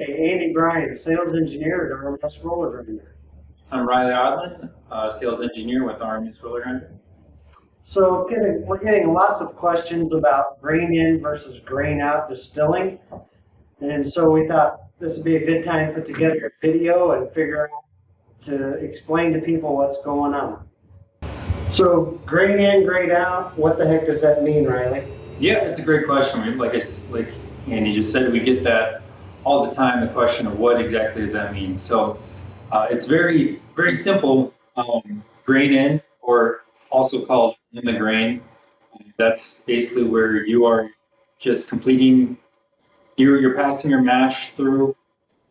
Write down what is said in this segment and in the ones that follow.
Hey, Andy Bryan, sales engineer at RMS Roller Grinder. I'm Riley Odlin, sales engineer with RMS Roller Grinder. We're getting lots of questions about grain in versus grain out distilling. And so we thought this would be a good time to put together a video and figure out to explain to people what's going on. So grain in, grain out, what the heck does that mean, Riley? Yeah, it's a great question. Like Andy just said, we get that all the time. The question of what exactly does that mean? So it's very simple. Grain in, or also called in the grain. That's basically where you are just completing. You're passing your mash through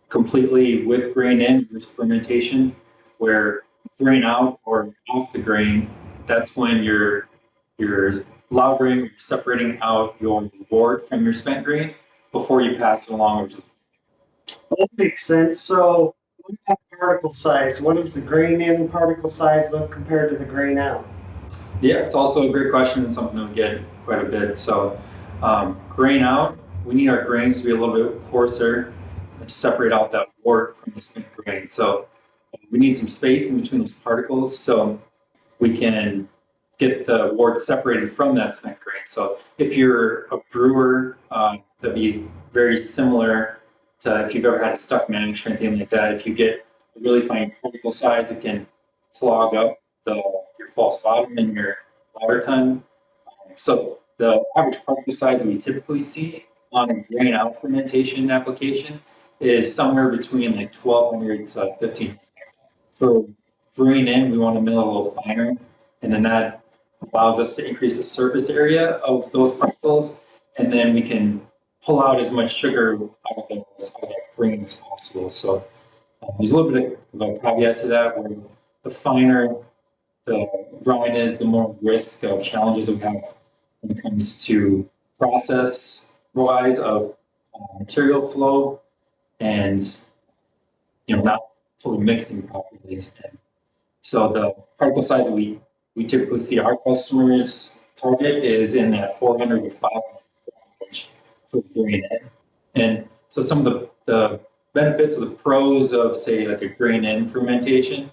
completely with grain in, with fermentation, where grain out or off the grain, that's when you're lautering, you're separating out your wort from your spent grain before you pass it along to the. That makes sense. So what about particle size? What does the grain in particle size look compared to the grain out? Yeah, it's also a great question and something that we get quite a bit. So grain out, we need our grains to be a little bit coarser to separate out that wort from the spent grain. So we need some space in between those particles so we can get the wort separated from that spent grain. So if you're a brewer, that'd be very similar to if you've ever had a stuck mash or anything like that. If you get a really fine particle size, it can clog up your false bottom and your lauter ton. So the average particle size that we typically see on a grain out fermentation application is somewhere between like 1200 to 1500. For grain in, we want to mill a little finer, and then that allows us to increase the surface area of those particles, and then we can pull out as much sugar out of that grain as possible. So there's a little bit of a caveat to that, where the finer the grind is, the more risk of challenges that we have when it comes to process wise of material flow and not fully mixing properly. And so the particle size that we typically see our customers target is in that 400 to 500 range for grain in. And so some of the benefits or the pros of, say, like a grain in fermentation,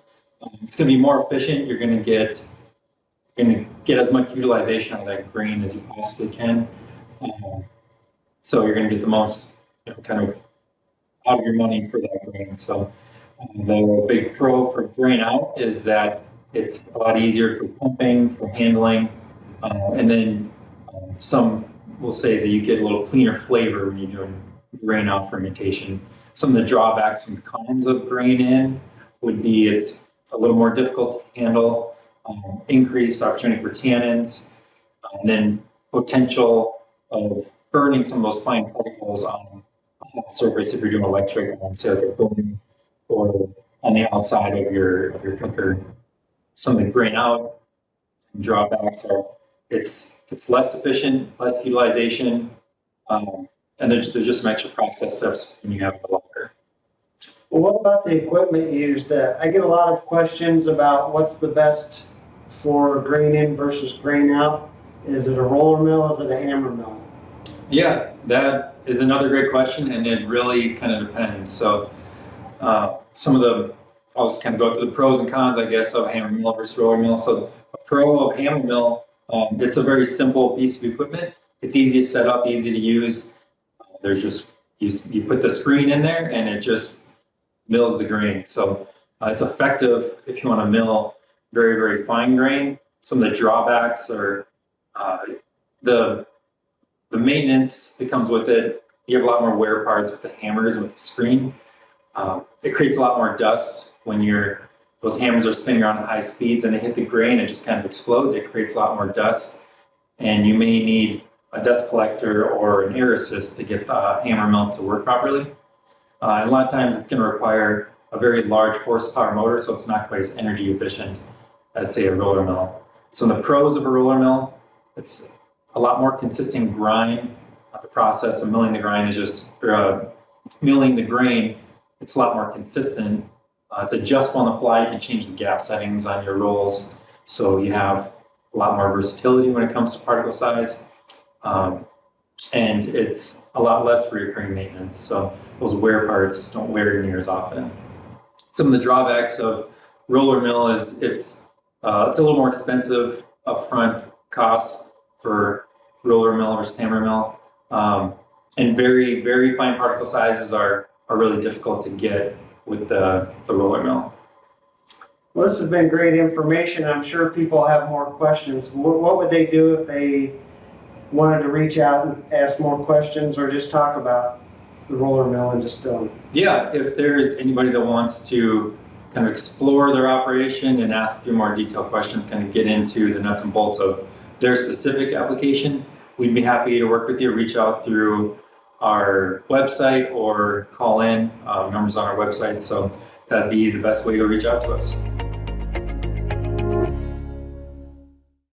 it's going to be more efficient. You're going to get as much utilization out of that grain as you possibly can. So you're going to get the most kind of out of your money for that grain. So the big pro for grain out is that it's a lot easier for pumping, for handling, and then some will say that you get a little cleaner flavor when you're doing grain out fermentation. Some of the drawbacks and cons of grain in would be it's a little more difficult to handle, increased opportunity for tannins, and then potential of burning some of those fine particles on a hot surface if you're doing electric on, say, like a burning or on the outside of your cooker. Some of the grain out drawbacks are it's less efficient, less utilization, and there's just some extra process steps when you have the lauter. Well, what about the equipment used? I get a lot of questions about what's the best for grain in versus grain out. Is it a roller mill? Is it a hammer mill? Yeah, that is another great question, and it really kind of depends. So I'll just kind of go through the pros and cons, I guess, of hammer mill versus roller mill. So a pro of hammer mill, it's a very simple piece of equipment. It's easy to set up, easy to use. There's just, you put the screen in there and it just mills the grain. So it's effective if you want to mill very, very fine grain. Some of the drawbacks are the maintenance that comes with it. You have a lot more wear parts with the hammers and with the screen. It creates a lot more dust when those hammers are spinning around at high speeds and they hit the grain, it just kind of explodes. It creates a lot more dust, and you may need a dust collector or an air assist to get the hammer mill to work properly. And a lot of times it's going to require a very large horsepower motor, so it's not quite as energy efficient as, say, a roller mill. So the pros of a roller mill, it's a lot more consistent grind. The process of milling the grind is just, milling the grain, it's a lot more consistent. It's adjustable on the fly. You can change the gap settings on your rolls, so you have a lot more versatility when it comes to particle size. And it's a lot less recurring maintenance. So those wear parts don't wear near as often. Some of the drawbacks of roller mill is it's a little more expensive upfront costs for roller mill versus hammer mill, and very, very fine particle sizes are really difficult to get with the roller mill. Well, this has been great information. I'm sure people have more questions. What would they do if they wanted to reach out and ask more questions or just talk about the roller mill and distilling? Yeah, if there's anybody that wants to kind of explore their operation and ask a few more detailed questions, kind of get into the nuts and bolts of their specific application, we'd be happy to work with you. Reach out through our website or call in, numbers on our website. So that'd be the best way to reach out to us.